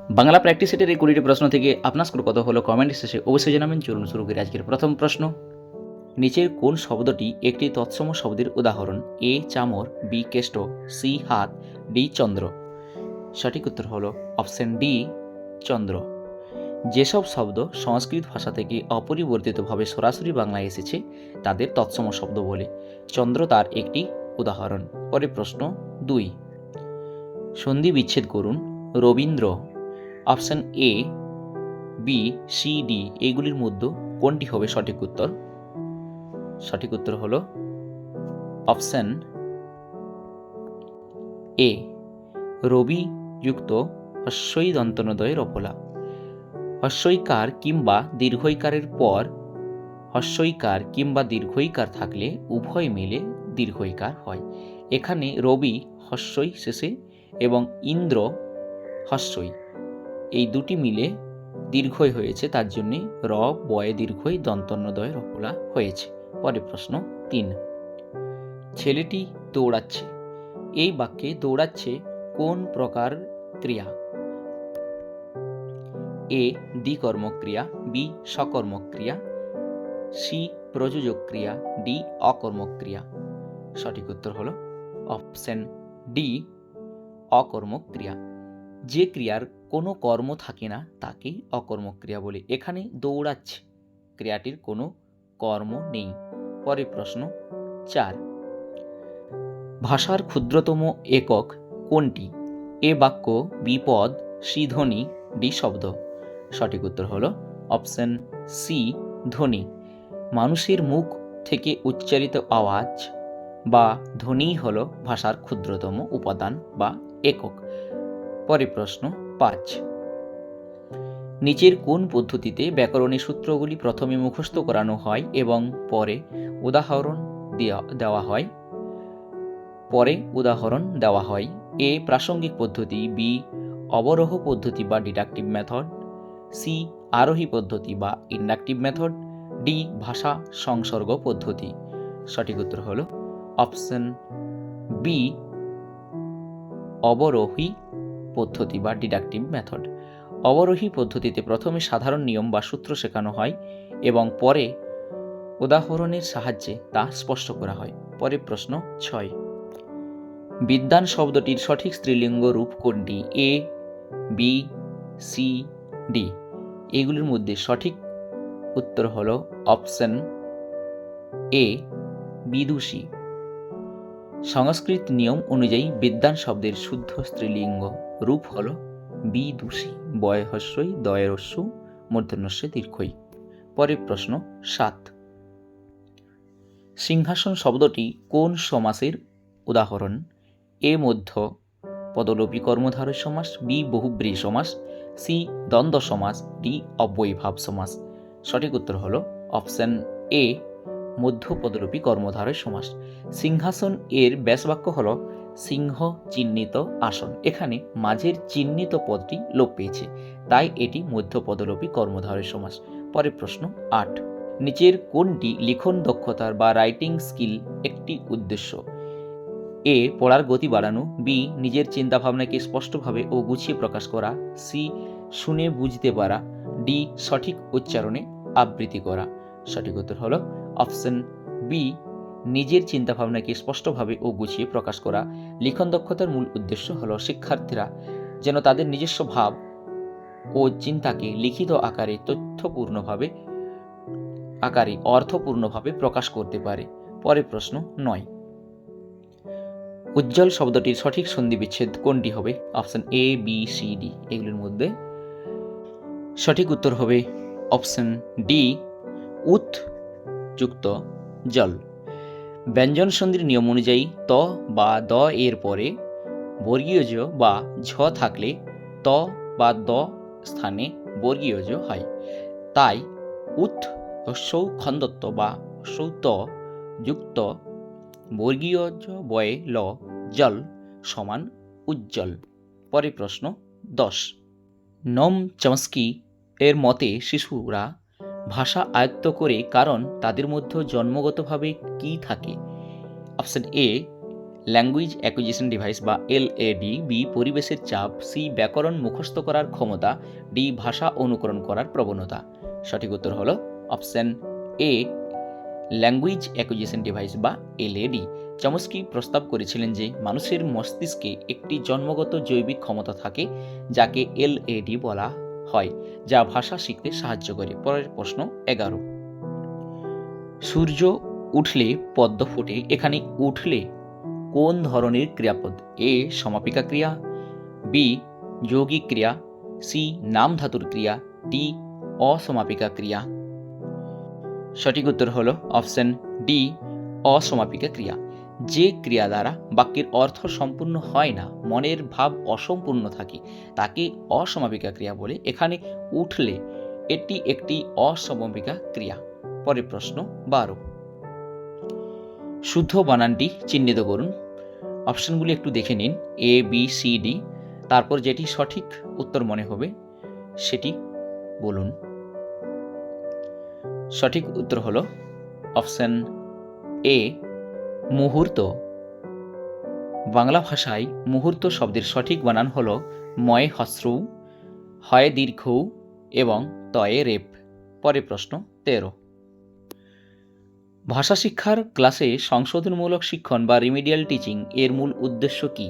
Bangla practice সেটের এই 20টি প্রশ্ন থেকে আপনার স্কোর কত হলো কমেন্ট শেষে অবশ্যই জানাবেন। চলুন শুরু করি আজকের প্রথম প্রশ্ন। নিচের কোন শব্দটি একটি তৎসম শব্দের উদাহরণ? এ চামর, বি কেষ্ট, সি হাত, ডি চন্দ্র। সঠিক উত্তর হলো অপশন ডি চন্দ্র। যেসব শব্দ সংস্কৃত ভাষা থেকে অপরিবর্তিতভাবে সরাসরি বাংলায় এসেছে তাদের তৎসম শব্দ বলে। চন্দ্র তার একটি উদাহরণ। পরে প্রশ্ন 2, সন্ধি বিচ্ছেদ করুন। Rabindra. Option A, B, C, D এইগুলির মধ্যে কোনটি হবে সঠিক উত্তর? সঠিক উত্তর হলো অপশন এ, রবি যুক্ত হস্যই দন্তনদয় রফলা। হস্যইকার কিংবা দীর্ঘইকারের পর হস্যইকার কিংবা দীর্ঘইকার থাকলে উভয় মিলে দীর্ঘইকার হয়। এখানে রবি হস্যই শেষে এবং ইন্দ্র হস্যই, এই দুটি মিলে দীর্ঘই হয়েছে, তার জন্যে র বয়ে দীর্ঘই দন্তন্যদয় রফলা হয়েছে। পরে প্রশ্ন 3, ছেলেটি দৌড়াচ্ছে। এই বাক্যে দৌড়াচ্ছে কোন প্রকার ক্রিয়া? এ দ্বিকর্মক ক্রিয়া, বি সকর্মক ক্রিয়া, সি প্রযোজক ক্রিয়া, ডি অকর্মক ক্রিয়া। সঠিক উত্তর হলো অপশন ডি অকর্মক ক্রিয়া। যে ক্রিয়ার কোনো কর্ম থাকে না তাকেই অকর্মক ক্রিয়া বলে। এখানে দৌড়াচ্ছে ক্রিয়াটির কোনো কর্ম নেই। পরে প্রশ্ন 4, ভাষার ক্ষুদ্রতম একক কোনটি? এ বাক্য, বি পদ, সি ধ্বনি, ডি শব্দ। সঠিক উত্তর হলো অপশন সি ধ্বনি। মানুষের মুখ থেকে উচ্চারিত আওয়াজ বা ধ্বনিই হলো ভাষার ক্ষুদ্রতম উপাদান বা একক। পরে প্রশ্ন 5, নিচের কোন পদ্ধতিতে ব্যাকরণের সূত্রগুলি প্রথমে মুখস্থ করানো হয় এবং পরে উদাহরণ দেওয়া হয়? এ প্রাসঙ্গিক পদ্ধতি, বি অবরোহ পদ্ধতি বা ডিডাকটিভ মেথড, সি আরোহী পদ্ধতি বা ইন্ডাকটিভ মেথড, ডি ভাষা সংসর্গ পদ্ধতি। সঠিক উত্তর হলো অপশন বি অবরোহী পদ্ধতি বা ডিডাকটিভ মেথড। অবরোহী পদ্ধতিতে প্রথমে সাধারণ নিয়ম বা সূত্র শেখানো হয় এবং পরে উদাহরণের সাহায্যে তা স্পষ্ট করা হয়। পরে প্রশ্ন 6, বিদ্বান শব্দটির সঠিক স্ত্রীলিঙ্গ রূপ কোনটি? এ, বি, সি, ডি এগুলির মধ্যে সঠিক উত্তর হলো অপশন এ বিদুষী। সংস্কৃত নিয়ম অনুযায়ী বিদ্বান শব্দের শুদ্ধ স্ত্রীলিঙ্গ রূপ হল বিদুষী, বয় হস্যই দয় হস্যু মূর্ধন্যস্যে দীর্ঘই। পরের প্রশ্ন 7, সিংহাসন শব্দটি কোন সমাসের উদাহরণ? এ মধ্য পদলোপী কর্মধারয় সমাস, বি বহুব্রীহি সমাস, সি দ্বন্দ্ব সমাস, ডি অব্যয়ীভাব সমাস। সঠিক উত্তর হলো অপশন এ মধ্য পদলোপী কর্মধারয় সমাস। সিংহাসন এর ব্যাসবাক্য হল সিংহ চিহ্নিত আসন। এখানে মাঝের চিহ্নিত পদটি লোপ পেয়েছে, তাই এটি মধ্য পদলোপী কর্মধারয় সমাস। পরের প্রশ্ন 8, নিচের কোনটি লিখন দক্ষতার বা রাইটিং স্কিল একটি উদ্দেশ্য? এ পড়ার গতি বাড়ানো, বি নিজের চিন্তাভাবনাকে স্পষ্টভাবে ও গুছিয়ে প্রকাশ করা, সি শুনে বুঝতে পারা, ডি সঠিক উচ্চারণে আবৃত্তি করা। সঠিক উত্তর হলো অপশন বি নিজের চিন্তাভাবনাকে স্পষ্টভাবে ও গুছিয়ে প্রকাশ করা। লিখন দক্ষতার মূল উদ্দেশ্য হলো শিক্ষার্থীরা যেন তাদের নিজস্ব ভাব ও চিন্তাকে লিখিত আকারে অর্থপূর্ণভাবে প্রকাশ করতে পারে। পরের প্রশ্ন 9, উজ্জ্বল শব্দটির সঠিক সন্ধি বিচ্ছেদ কোনটি হবে? Option A, B, C, D এগুলির মধ্যে সঠিক উত্তর হবে অপশন ডি উৎ যুক্ত জল। ব্যঞ্জন সন্ধির নিয়ম অনুযায়ী ত বা দ এর পরে বর্গীয় জ বা ঝ থাকলে ত বা দ স্থানে বর্গীয় জ হয়। তাই উৎ হস্যৌ খন্দত্ব বা হস্যৌ ত যুক্ত বর্গীয় জ বয়ে ল জল সমান উজ্জ্বল। পরে প্রশ্ন 10, নম চমস্কি এর মতে শিশুরা ভাষা আয়ত্ত করে কারণ তাদের মধ্যে জন্মগতভাবে কি থাকে? Option A language acquisition device বা এলএডি, বি পরিবেশের চাপ, সি ব্যাকরণ মুখস্থ করার ক্ষমতা, ডি ভাষা অনুকরণ করার প্রবণতা। সঠিক উত্তর হলো option A, language acquisition device বা এলএডি। চমস্কি প্রস্তাব করেছিলেন যে মানুষের মস্তিষ্কে একটি জন্মগত জৈবিক ক্ষমতা থাকে যাকে এলএডি বলা হয়, যা ভাষা শিখতে সাহায্য করে। পরের প্রশ্ন 11, সূর্য উঠলে পদ্ম ফোটে, এখানে উঠলে কোন ধরনের ক্রিয়াপদ? এ সমাপিকা ক্রিয়া, বি যৌগিক ক্রিয়া, সি নাম ধাতুর ক্রিয়া, ডি অসমাপিকা ক্রিয়া। সঠিক উত্তর হলো অপশন ডি, অসমাপিকা ক্রিয়া। যে ক্রিয়া দ্বারা বাক্যের অর্থ সম্পূর্ণ হয় না, মনের ভাব অসম্পূর্ণ থাকে, তাকে অসমাপিকা ক্রিয়া বলে। এখানে উঠলে এটি একটি অসমাপিকা ক্রিয়া। পরের প্রশ্ন 12, শুদ্ধ বানানটি চিহ্নিত করুন। অপশনগুলি একটু দেখে নিন, এ বি সি ডি, তারপর যেটি সঠিক উত্তর মনে হবে সেটি বলুন। সঠিক উত্তর হলো অপশন এ, মুহূর্ত। বাংলা ভাষায় মুহূর্ত শব্দের সঠিক বানান হল ময় হস্রু, হয় দীর্ঘ এবং তয়ে রেপ। পরের প্রশ্ন 13, ভাষা শিক্ষার ক্লাসে সংশোধনমূলক শিক্ষণ বা রিমিডিয়াল টিচিং এর মূল উদ্দেশ্য কি?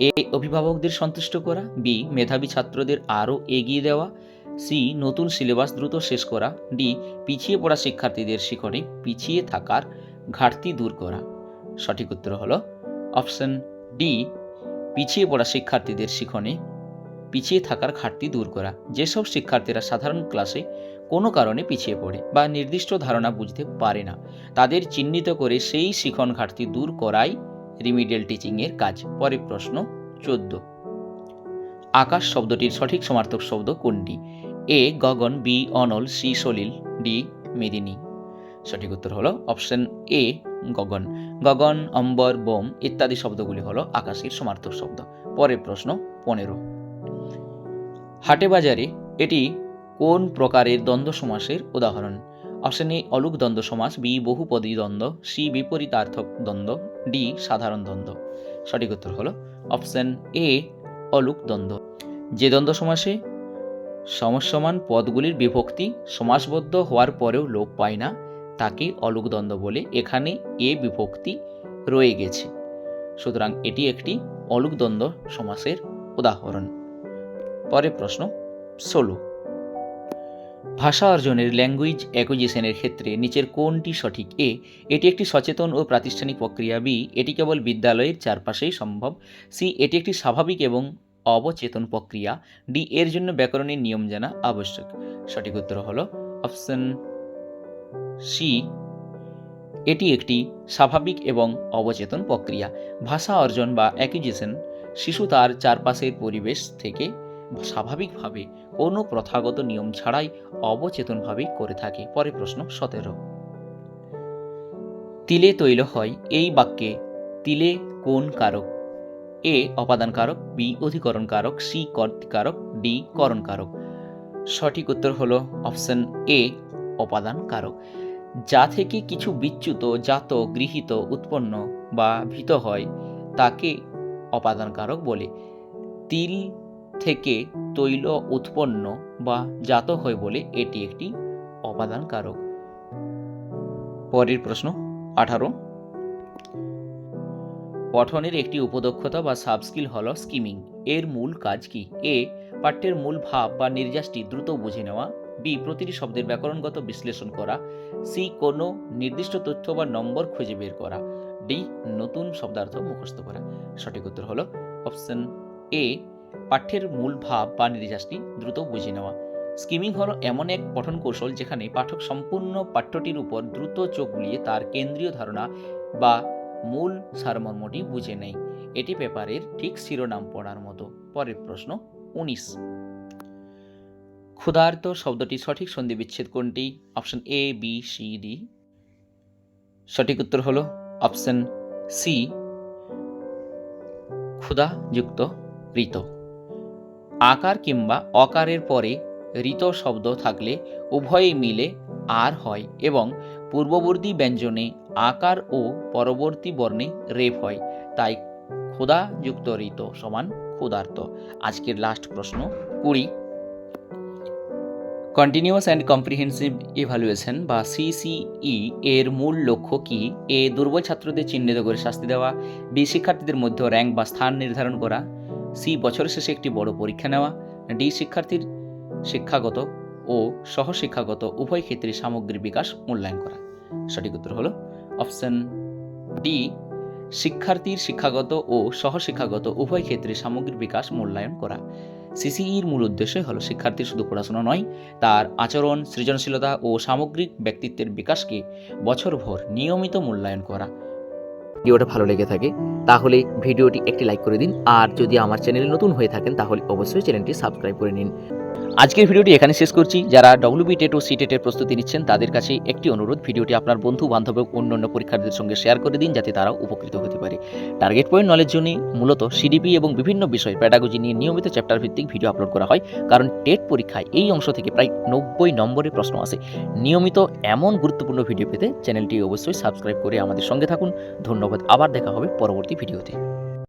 এ অভিভাবকদের সন্তুষ্ট করা, বি মেধাবী ছাত্রদের আরও এগিয়ে দেওয়া, সি নতুন সিলেবাস দ্রুত শেষ করা, ডি পিছিয়ে পড়া শিক্ষার্থীদের শিক্ষণে পিছিয়ে থাকার ঘাটতি দূর করা। সঠিক উত্তর হলো অপশন ডি, পিছিয়ে পড়া শিক্ষার্থীদের শিক্ষণে পিছিয়ে থাকার ঘাটতি দূর করা। যেসব শিক্ষার্থীরা সাধারণ ক্লাসে কোনো কারণে পিছিয়ে পড়ে বা নির্দিষ্ট ধারণা বুঝতে পারে না, তাদের চিহ্নিত করে সেই শিখন ঘাটতি দূর করাই রিমিডিয়াল টিচিংয়ের কাজ। পরের প্রশ্ন 14, আকাশ শব্দটির সঠিক সমার্থক শব্দ কোনটি? এ গগন, বি অনল, সি সলিল, ডি মেদিনী। সঠিক উত্তর হলো option A, Gagan. Gagan, Ambar, bomb ইত্যাদি শব্দগুলি হলো আকাশের সমার্থক শব্দ। পরের প্রশ্ন 15, হাটে বাজারে এটি কোন প্রকারের দ্বন্দ্ব সমাসের উদাহরণ? অপশন এ অলুক দ্বন্দ্ব সমাস, বি বহুপদী দ্বন্দ্ব, সি বিপরীতার্থক দ্বন্দ্ব, ডি সাধারণ দ্বন্দ্ব। সঠিক উত্তর হলো অপশন এ, অলুক দ্বন্দ্ব। যে দ্বন্দ্ব সমাসে সমসমান পদগুলির বিভক্তি সমাসবদ্ধ হওয়ার পরেও লোপ পায় না, তাকে অলুক দ্বন্দ্ব বলে। এখানে এ বিভক্তি রয়ে গেছে, সুতরাং এটি একটি অলুক দ্বন্দ্ব সমাসের উদাহরণ। পরের প্রশ্ন 16, ভাষা অর্জনের ল্যাঙ্গুয়েজ অ্যাকুইজিশনের ক্ষেত্রে নিচের কোনটি সঠিক? এ এটি একটি সচেতন ও প্রাতিষ্ঠানিক প্রক্রিয়া, বি এটি কেবল বিদ্যালয়ের চারপাশেই সম্ভব, সি এটি একটি স্বাভাবিক এবং অবচেতন প্রক্রিয়া, ডি এর জন্য ব্যাকরণের নিয়ম জানা আবশ্যক। সঠিক উত্তর হলো অপশন সি, এটি একটি স্বাভাবিক এবং অবচেতন প্রক্রিয়া। ভাষা অর্জন বা অ্যাকুইজিশন শিশু তার চারপাশের পরিবেশ থেকে স্বাভাবিকভাবে কোনো প্রথাগত নিয়ম ছাড়াই অবচেতনভাবে করে থাকে। পরের প্রশ্ন 17, তিলে তৈল হয় এই বাক্যে তিলে কোন কারক? এ অপাদান কারক, বি অধিকরণ কারক, সি কর্তৃকারক, ডি করণ কারক। সঠিক উত্তর হলো অপশন এ, অপাদান কারক। যা থেকে কিছু বিচ্যুত, জাত, গৃহীত, উৎপন্ন বা ভীত হয় তাকে অপাদান কারক বলে। তিল থেকে তৈল উৎপন্ন বা জাত হয় বলে এটি একটি অপাদান কারক। পরের প্রশ্ন 18, পঠনের একটি উপদক্ষতা বা সাবস্কিল হলো স্কিমিং। এর মূল কাজ কি? এ পাঠ্যের মূল ভাব বা নির্যাসটি দ্রুত বুঝে নেওয়া, বি প্রতিটি শব্দের ব্যাকরণগত বিশ্লেষণ করা, সি কোনো নির্দিষ্ট তথ্য বা নম্বর খুঁজে বের করা, ডি নতুন শব্দার্থ মুখস্থ করা। সঠিক উত্তর হলো অপশন এ, পাঠ্যের মূল ভাব বা নির্যাসটি দ্রুত বুঝে নেওয়া। স্কিমিং হলো এমন এক পঠন কৌশল যেখানে পাঠক সম্পূর্ণ পাঠ্যটির উপর দ্রুত চোখ বুলিয়ে তার কেন্দ্রীয় ধারণা বা মূল সারমর্মটি বুঝে নেয়। এটি পেপারের ঠিক শিরোনাম পড়ার মতো। পরের প্রশ্ন 19, ক্ষুধার্ত শব্দটি সঠিক সন্ধি বিচ্ছেদ কোনটি? Option A, B, C, D. সঠিক উত্তর হলো অপশন সি, ক্ষুধা যুক্ত ঋত। আকার কিংবা অকারের পরে ঋত শব্দ থাকলে উভয়ই মিলে আর হয় এবং পূর্ববর্তী ব্যঞ্জনে আকার ও পরবর্তী বর্ণে রেফ হয়, তাই ক্ষুধাযুক্ত ঋত সমান ক্ষুধার্ত। আজকের লাস্ট প্রশ্ন 20, কন্টিনিউয়াস অ্যান্ড কম্প্রিহেন্সিভ ইভ্যালুয়েশন বা সিসিই এর মূল লক্ষ্য কি? এ, দুর্বল ছাত্রদের চিহ্নিত করে শাস্তি দেওয়া, বি, শিক্ষার্থীদের মধ্যে র্যাঙ্ক বা স্থান নির্ধারণ করা, সি, বছরের শেষে একটি বড় পরীক্ষা নেওয়া, ডি, শিক্ষার্থীর শিক্ষাগত ও সহশিক্ষাগত উভয় ক্ষেত্রে সামগ্রিক বিকাশ মূল্যায়ন করা। সঠিক উত্তর হলো অপশন ডি, শিক্ষার্থীর শিক্ষাগত ও সহশিক্ষাগত উভয় ক্ষেত্রে সামগ্রিক বিকাশ মূল্যায়ন করা। সিসিইর মূল উদ্দেশ্য হলো শিক্ষার্থীর শুধু পড়াশোনা নয়, তার আচরণ, সৃজনশীলতা ও সামগ্রিক ব্যক্তিত্বের বিকাশকে বছরভর নিয়মিত মূল্যায়ন করা। ভিডিওটা ভালো লেগে থাকে তাহলে ভিডিওটি একটি লাইক করে দিন, আর যদি আমার চ্যানেলে নতুন হয়ে থাকেন তাহলে অবশ্যই চ্যানেলটি সাবস্ক্রাইব করে নিন। আজকের ভিডিওটি এখানে শেষ করছি। যারা ডব্লিউবি টেট ও সিটেটের প্রস্তুতি নিচ্ছেন তাদের কাছে একটি অনুরোধ, ভিডিওটি আপনার বন্ধু বান্ধব অন্যান্য পরীক্ষার্থীদের সঙ্গে শেয়ার করে দিন যাতে তারাও উপকৃত হতে পারে। টার্গেট পয়েন্ট নলেজ জন্য মূলত সিডিপি এবং বিভিন্ন বিষয় প্যাডাগজি নিয়ে নিয়মিত চ্যাপ্টার ভিত্তিক ভিডিও আপলোড করা হয়, কারণ টেট পরীক্ষায় এই অংশ থেকে প্রায় 90 নম্বরের প্রশ্ন আসে। নিয়মিত এমন গুরুত্বপূর্ণ ভিডিও পেতে চ্যানেলটি অবশ্যই সাবস্ক্রাইব করে আমাদের সঙ্গে থাকুন। ধন্যবাদ, আবার দেখা হবে পরবর্তী ভিডিওতে।